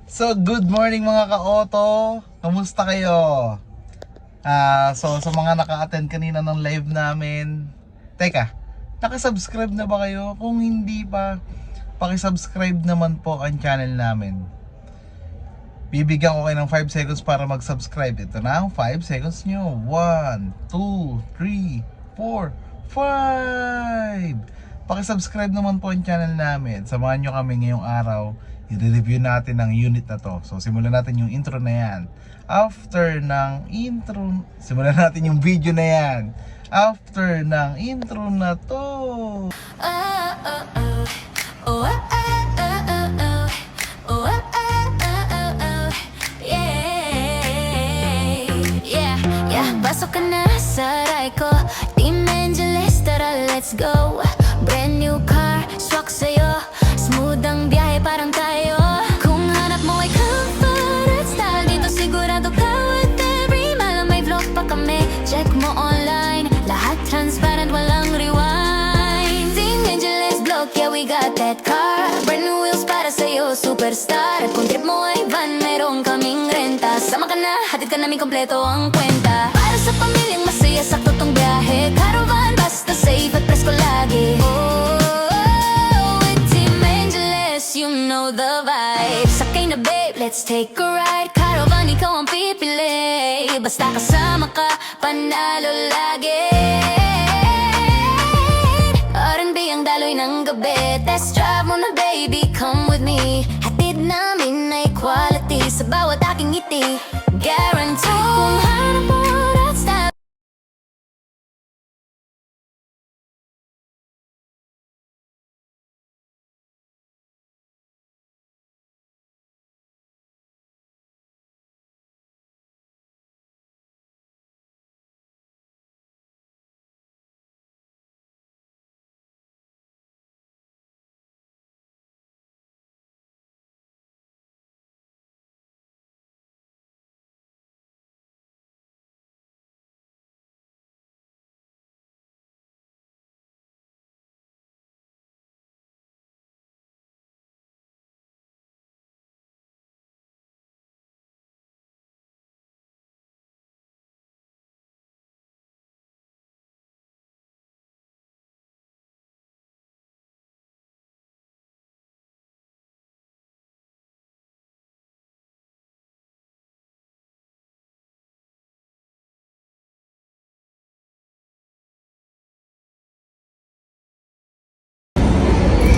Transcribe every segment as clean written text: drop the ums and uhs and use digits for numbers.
So, good morning mga ka-auto. Kamusta kayo? So sa mga naka-attend kanina ng live namin, teka, nakasubscribe na ba kayo? Kung hindi pa, pakisubscribe naman po ang channel namin. Bibigyan ko kayo ng 5 seconds para mag-subscribe. Ito na, 5 seconds nyo. 1, 2, 3, 4, 5. Pakisubscribe naman po ang channel namin. Samahan nyo kami ngayong araw. I-review natin ang unit na to. So simulan natin yung intro na yan. After ng intro, simulan natin yung video na yan. After ng intro na to. Pasok ka na sa ride ko, Team Angeles, tara let's go. Brand new car, swak sa'yo, smooth ang biyahe parang tayo. Kung hanap mo ay comfort at style, dito sigurado ka with every mile. May vlog pa kami, check mo online, lahat transparent, walang rewind. Team Angeles vlog, yeah we got that car. Brand new wheels para sa'yo, superstar. At kung trip mo ay van, meron kaming renta. Sama ka na, hatid ka namin kompleto ang kwenta. Para sa pamilyang masaya, sakto tong biyahe. Caravan, basta safe at presko lagi. With Team Angeles, you know the vibe. Sakay na babe, let's take a ride. Caravan, ikaw ang pipili. Basta kasama ka, panalo lagi. R&B ang daloy ng gabi. Test drive mo na baby, come with me. Hatid namin ay quality sa bawat aking ngiti. Guarantee kung hanap mo that style.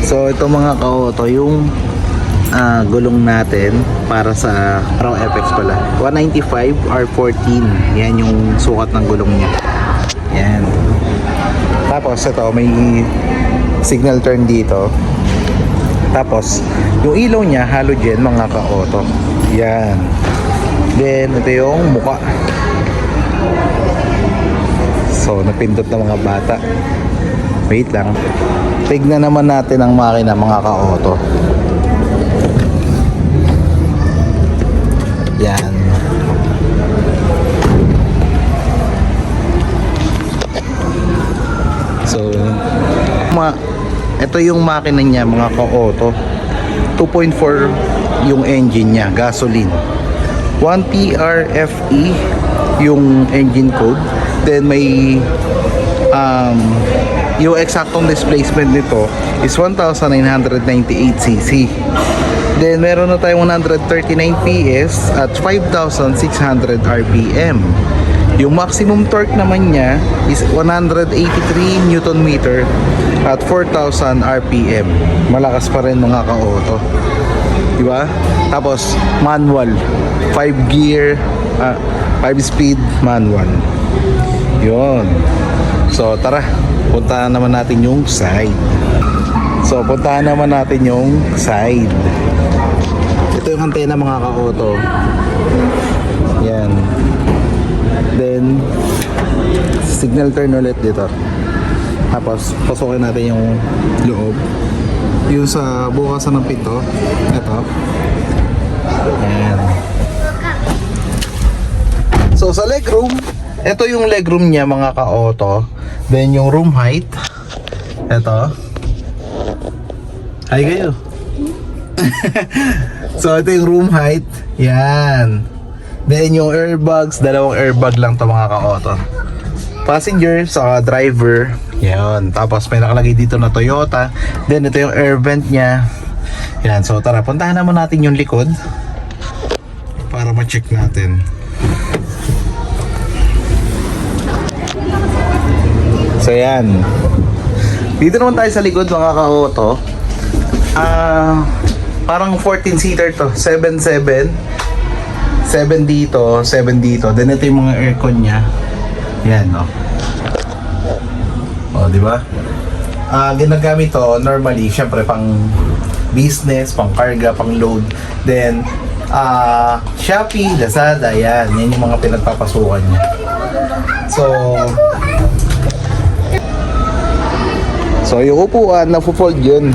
So ito mga ka-auto, yung gulong natin para sa Raw FX pala, 195 R14. Yan yung sukat ng gulong niya. Yan. Tapos ito may signal turn dito. Tapos yung ilaw niya halogen mga ka-auto. Yan. Then ito yung muka. So napindot ng mga bata. Wait lang. Tignan naman natin ang makina mga ka-auto. Yan. So, ito yung makina niya mga ka-auto. 2.4 yung engine niya, gasoline. 1 TRFE yung engine code. Then may yung eksaktong displacement nito is 1,998cc. Then meron na tayong 139 PS at 5,600 RPM. Yung maximum torque naman niya is 183 Newton meter at 4,000 RPM. Malakas pa rin mga ka-auto. Diba? Tapos manual, 5 gear, 5 speed manual. Yun. So tara, puntahan naman natin yung side. Ito yung antena mga ka-auto. Yan. Then signal turn ulit dito. Tapos pasukin natin yung loob. Yung sa bukasan ng pinto. Ito. Yan. So sa legroom, ito yung legroom niya mga ka-auto. Then yung room height, ito. Hi kayo. So ito yung room height. Yan. Then yung airbags, dalawang airbag lang to mga ka-auto. Passenger, saka driver. Yan. Tapos may nakalagay dito na Toyota. Then ito yung air vent niya. Yan. So tara, puntahan naman natin yung likod para ma-check natin. So yan. Dito naman tayo sa likod mga ka-auto. Parang 14-seater to. 7-7. 7 dito, 7 dito. Then ito yung mga aircon niya. Yan, no. O, di ba? Ginagamit to normally, syempre pang business, pang karga, pang load. Then Shopee, Lazada, yan. Yan yung mga pinagpapasukan niya. So yung upuan, napo-fold yun.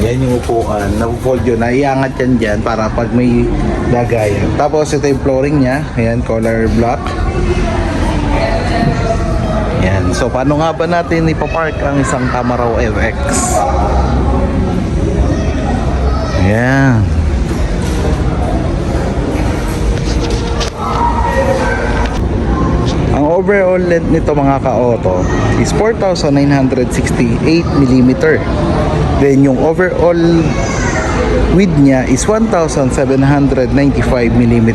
Yan yung upuan, napo-fold yun. Naiangat yan dyan para pag may lagayan. Tapos ito yung flooring niya. Ayan, color black. Yan. So paano nga ba natin ipapark ang isang Tamaraw FX? Ayan. Ang overall length nito mga ka-auto is 4,968mm. Then yung overall width niya is 1,795mm.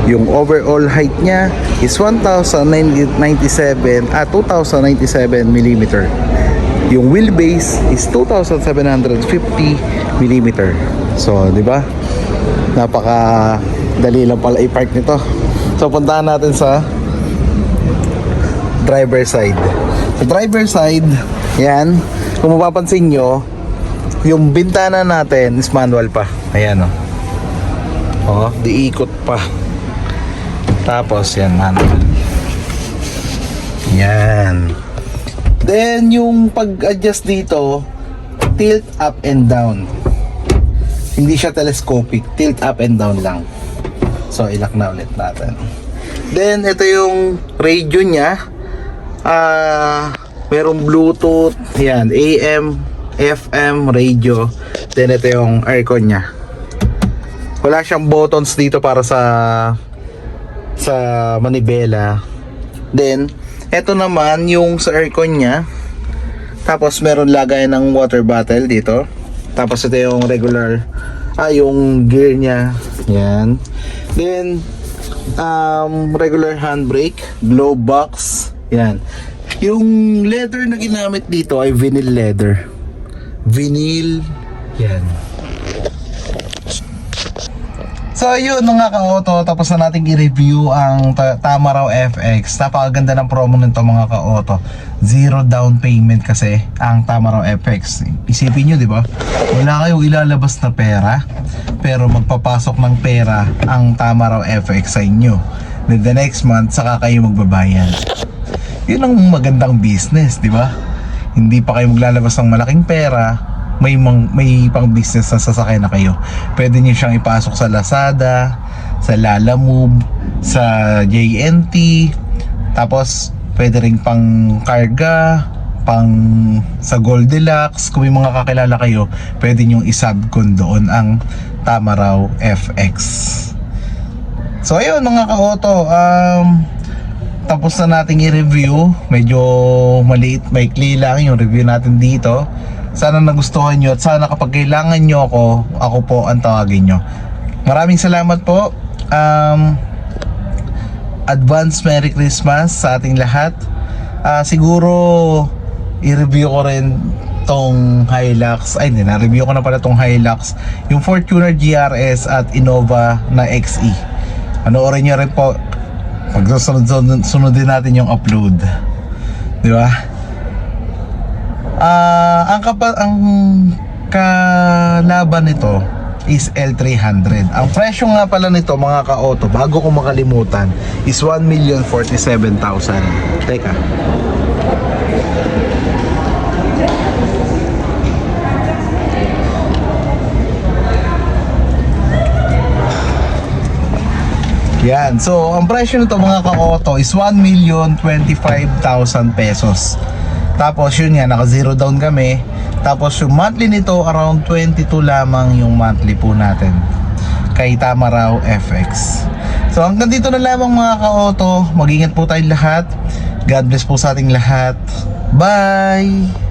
Yung overall height niya is 2,097mm. Yung wheelbase is 2,750mm. So, di ba? Napaka dali lang pala i-park nito. So, puntahan natin sa driver side. Sa driver side, yan, kung mapapansin nyo, yung bintana natin is manual pa. Ayan, oh. Oh, diikot pa. Tapos, yan, manual. Yan. Then, yung pag-adjust dito, tilt up and down. Hindi siya telescopic. Tilt up and down lang. So, ilak na ulit natin. Then, ito yung radio niya. Merong Bluetooth, yan, AM, FM, radio. Then ito yung aircon niya. Wala siyang buttons dito para sa manibela. Then ito naman yung sa aircon niya. Tapos meron lagay ng water bottle dito. Tapos ito yung regular, yung gear niya. Yan. Then regular handbrake, glove box. Yan. Yung leather na ginamit dito ay vinyl leather. Vinyl. Yan. So yun mga ka-auto, tapos na natin i-review ang Tamaraw FX. Napakaganda ng promo nito mga ka-auto. 0 down payment kasi ang Tamaraw FX. Isipin nyo, di ba? Wala kayong ilalabas na pera, pero magpapasok ng pera ang Tamaraw FX sa inyo. Then the next month, saka kayo magbabayad. Yun ang magandang business, di ba? Hindi pa kayo maglalabas ng malaking pera, may pang business na sasakay na kayo. Pwede niyo siyang ipasok sa Lazada, sa Lalamove, sa JNT, tapos pwede rin pang karga, pang sa Goldilocks. Kung may mga kakilala kayo, pwede niyong isubcon doon ang Tamaraw FX. So ayun mga ka-auto, tapos na nating i-review. Medyo maliit, maikli lang yung review natin dito. Sana nagustuhan nyo at sana kapag kailangan nyo ako po ang tawagin nyo. Maraming salamat po. Advance Merry Christmas sa ating lahat. Siguro i-review ko rin tong Hilux. Ay hindi, na-review ko na pala tong Hilux, yung Fortuner GRS at Innova na XE. Panoorin nyo rin po. Pagsunod din natin yung upload, di ba? Ang kalaban nito is L300. Ang presyo nga pala nito mga ka-auto, bago ko makalimutan, is 1,047,000. Teka. Yan. So, ang presyo nito mga ka-auto is 1,025,000 pesos. Tapos yun nga, naka zero down kami. Tapos yung monthly nito, around 22 lamang yung monthly po natin kay Tamaraw FX. So hanggang dito na lamang mga ka-auto. Mag-ingat po tayong lahat. God bless po sa ating lahat. Bye!